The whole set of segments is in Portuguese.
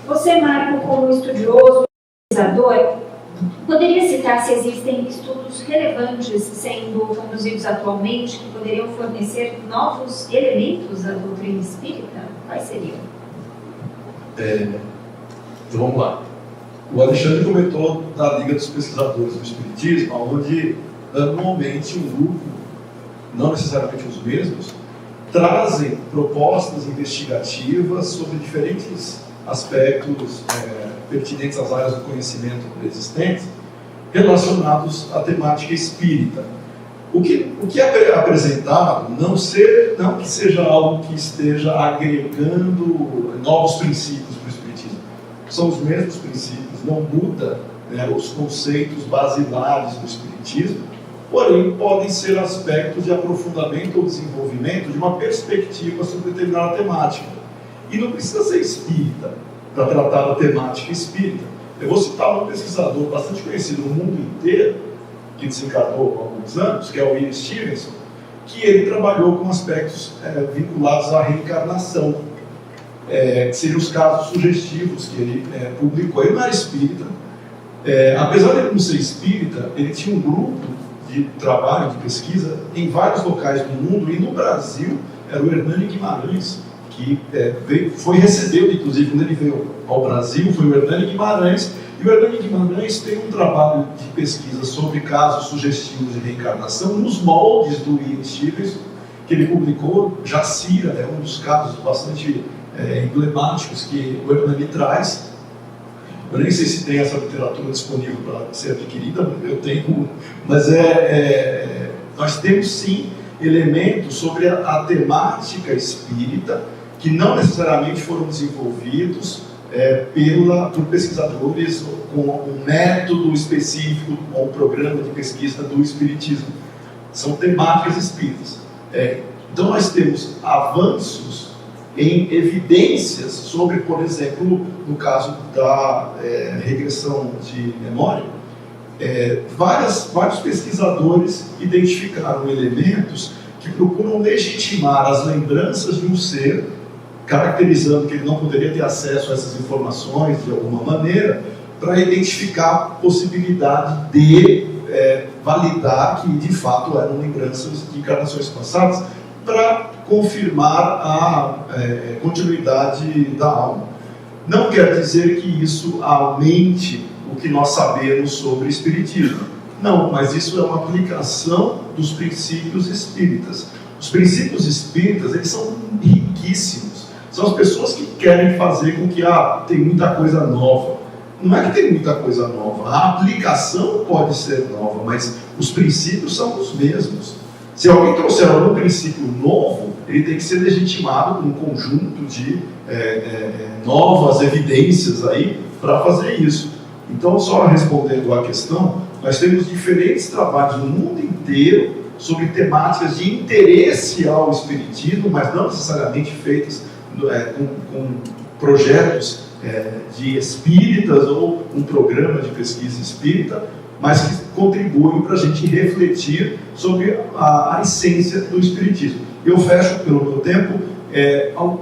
Você, Marco, como estudioso, pesquisador, poderia citar se existem estudos relevantes sendo conduzidos atualmente que poderiam fornecer novos elementos à doutrina espírita? Quais seriam? Então vamos lá. O Alexandre comentou da Liga dos Pesquisadores do Espiritismo, onde anualmente um grupo, não necessariamente os mesmos, trazem propostas investigativas sobre diferentes aspectos pertinentes às áreas do conhecimento existentes relacionados à temática espírita. O que é apresentado não que seja algo que esteja agregando novos princípios para o Espiritismo. São os mesmos princípios, não muda os conceitos basilares do Espiritismo, porém podem ser aspectos de aprofundamento ou desenvolvimento de uma perspectiva sobre determinada temática. E não precisa ser espírita para tratar da temática espírita. Eu vou citar um pesquisador bastante conhecido no mundo inteiro, que desencarnou há alguns anos, que é o Ian Stevenson, que ele trabalhou com aspectos vinculados à reencarnação, que seriam os casos sugestivos que ele publicou. Ele não era espírita, apesar de ele não ser espírita, ele tinha um grupo de trabalho, de pesquisa, em vários locais do mundo, e no Brasil era o Hernani Guimarães, que foi recebido, inclusive, quando ele veio ao Brasil, foi o Hernani Guimarães, e o Hernani Guimarães tem um trabalho de pesquisa sobre casos sugestivos de reencarnação nos moldes do Ian Stevenson, que ele publicou. Jacira é um dos casos bastante emblemáticos que o Hernani traz. Eu nem sei se tem essa literatura disponível para ser adquirida, eu tenho, mas nós temos sim elementos sobre a temática espírita que não necessariamente foram desenvolvidos por pesquisadores com um método específico ou um programa de pesquisa do Espiritismo. São temáticas espíritas. Então nós temos avanços em evidências sobre, por exemplo, no caso da regressão de memória, vários pesquisadores identificaram elementos que procuram legitimar as lembranças de um ser, caracterizando que ele não poderia ter acesso a essas informações de alguma maneira, para identificar a possibilidade de validar que de fato eram lembranças de encarnações passadas, para confirmar a continuidade da alma. Não quer dizer que isso aumente o que nós sabemos sobre espiritismo. Não, mas isso é uma aplicação dos princípios espíritas. Os princípios espíritas, eles são riquíssimos. São as pessoas que querem fazer com que tem muita coisa nova. Não é que tem muita coisa nova. A aplicação pode ser nova, mas os princípios são os mesmos. Se alguém trouxer algum princípio novo, ele tem que ser legitimado com um conjunto de novas evidências aí para fazer isso. Então, só respondendo à questão, nós temos diferentes trabalhos no mundo inteiro sobre temáticas de interesse ao espiritismo, mas não necessariamente feitas com projetos de espíritas ou um programa de pesquisa espírita, mas que contribuem para a gente refletir sobre a essência do espiritismo. Eu fecho pelo meu tempo.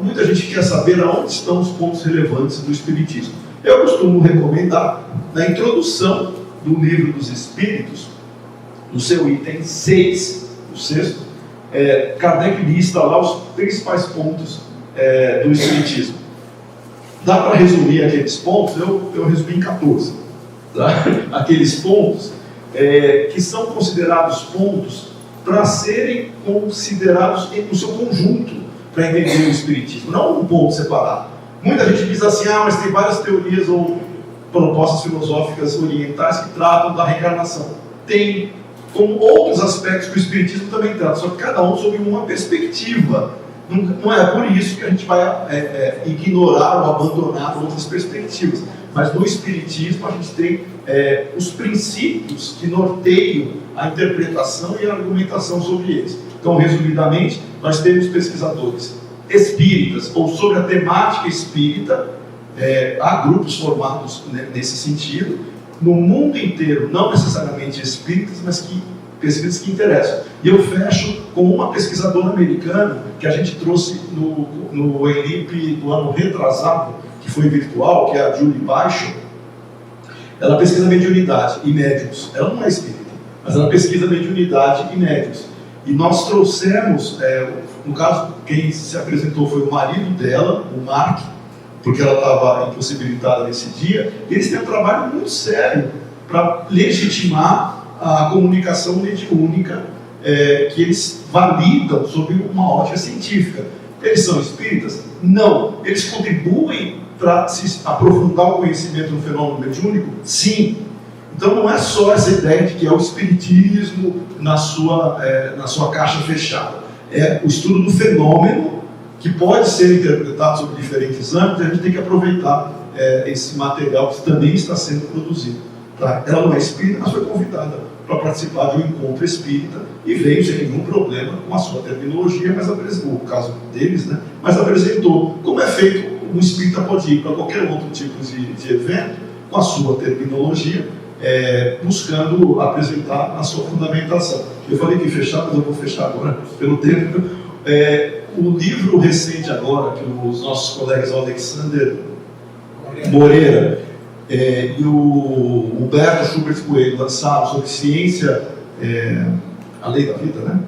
Muita gente quer saber aonde estão os pontos relevantes do espiritismo. Eu costumo recomendar, na introdução do Livro dos Espíritos, no seu item 6, o sexto, Kardec lista lá os principais pontos do espiritismo. Dá para resumir aqueles pontos? Eu resumi em 14. Tá? Aqueles pontos que são considerados pontos para serem considerados no seu conjunto para entender o espiritismo, não um ponto separado. Muita gente diz assim, mas tem várias teorias ou propostas filosóficas orientais que tratam da reencarnação. Tem, como outros aspectos que o espiritismo também trata, só que cada um sob uma perspectiva. Não é por isso que a gente vai ignorar ou abandonar outras perspectivas. Mas no espiritismo a gente tem os princípios que norteiam a interpretação e a argumentação sobre eles. Então, resumidamente, nós temos pesquisadores espíritas, ou sobre a temática espírita, há grupos formados nesse sentido, no mundo inteiro, não necessariamente espíritas, mas pesquisas que interessam. E eu fecho com uma pesquisadora americana que a gente trouxe no ENIP do ano retrasado, que foi virtual, que é a Julie Baixo, ela pesquisa mediunidade e médiums. Ela não é espírita, mas ela pesquisa mediunidade e médiums. E nós trouxemos, no caso, quem se apresentou foi o marido dela, o Mark, porque ela estava impossibilitada nesse dia, e eles têm um trabalho muito sério para legitimar a comunicação mediúnica, que eles validam sob uma ótica científica. Eles são espíritas? Não. Eles contribuem para se aprofundar o conhecimento do fenômeno mediúnico? Sim. Então não é só essa ideia de que é o espiritismo na sua caixa fechada. É o estudo do fenômeno que pode ser interpretado sob diferentes âmbitos, e a gente tem que aproveitar esse material que também está sendo produzido. Tá? Ela não é espírita, mas foi convidada para participar de um encontro espírita e veio sem nenhum problema com a sua terminologia, mas apresentou, o caso deles, né? Mas apresentou como é feito. Um espírita pode ir para qualquer outro tipo de evento com a sua terminologia, buscando apresentar a sua fundamentação. Eu falei que ia fechar, mas eu vou fechar agora pelo tempo. O livro recente agora, que os nossos colegas Alexander Moreira e o Humberto Schubert Coelho lançaram sobre ciência, a lei da vida, né?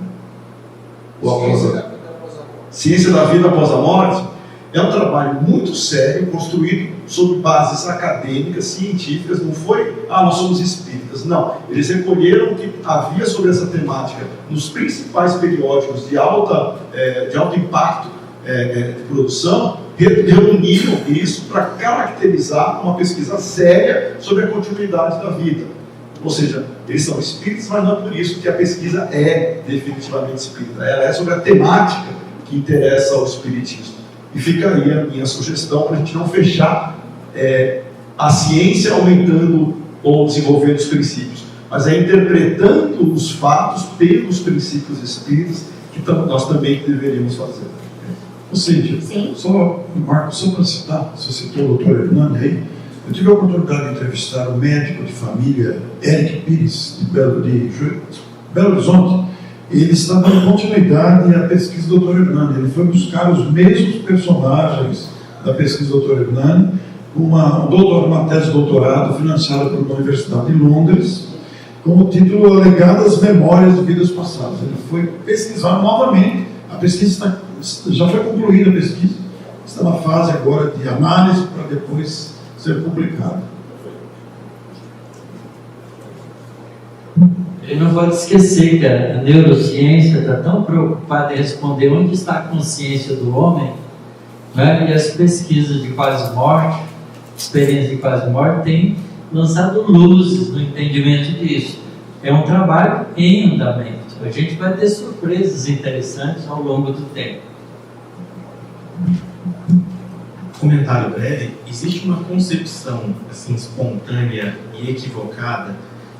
Ciência da vida após a morte. É um trabalho muito sério, construído sobre bases acadêmicas, científicas. Não foi, nós somos espíritas. Não. Eles recolheram o que havia sobre essa temática nos principais periódicos de alto impacto de produção, reuniram isso para caracterizar uma pesquisa séria sobre a continuidade da vida. Ou seja, eles são espíritas, mas não é por isso que a pesquisa é definitivamente espírita. Ela é sobre a temática que interessa ao espiritismo. E fica aí a minha sugestão para a gente não fechar a ciência aumentando ou desenvolvendo os princípios, mas interpretando os fatos pelos princípios espíritas que nós também deveríamos fazer. Ou seja, Marcos, só para citar, você citou o doutor Hernani aí, eu tive a oportunidade de entrevistar o médico de família Eric Pires, de Belo Horizonte. Ele está dando continuidade à pesquisa do Dr. Hernani. Ele foi buscar os mesmos personagens da pesquisa do Dr. Hernani, uma tese de doutorado financiada pela Universidade de Londres, com o título Alegadas Memórias de Vidas Passadas. Ele foi pesquisar novamente. A pesquisa já foi concluída, a pesquisa está na fase agora de análise para depois ser publicada. Ele não pode esquecer que a neurociência está tão preocupada em responder onde está a consciência do homem, né? E as pesquisas de quase morte, experiência de quase morte, têm lançado luzes no entendimento disso. É um trabalho em andamento. A gente vai ter surpresas interessantes ao longo do tempo. Comentário breve: existe uma concepção assim espontânea e equivocada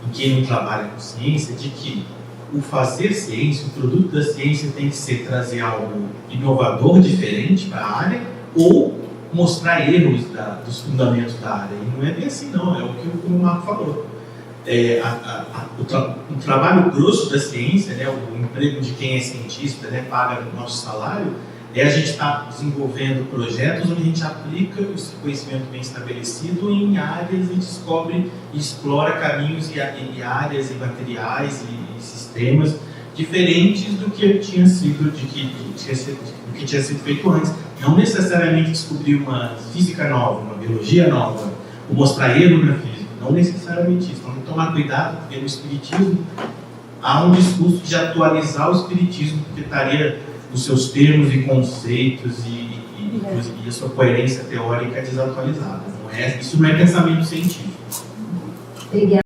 em quem não trabalha com ciência, de que o fazer ciência, o produto da ciência tem que ser trazer algo inovador, diferente para a área, ou mostrar erros dos fundamentos da área. E não é bem assim, não. É o que o Marco falou. O trabalho grosso da ciência, né, o emprego de quem é cientista, né, paga o nosso salário, a gente está desenvolvendo projetos onde a gente aplica esse conhecimento bem estabelecido em áreas e descobre e explora caminhos e áreas e materiais e sistemas diferentes do que tinha sido feito antes. Não necessariamente descobrir uma física nova, uma biologia nova, ou mostrar erro na física. Não necessariamente isso. Então, tem que tomar cuidado, porque no espiritismo há um discurso de atualizar o espiritismo, porque estaria os seus termos e conceitos e a sua coerência teórica desatualizada. Isso não é pensamento científico. Obrigada.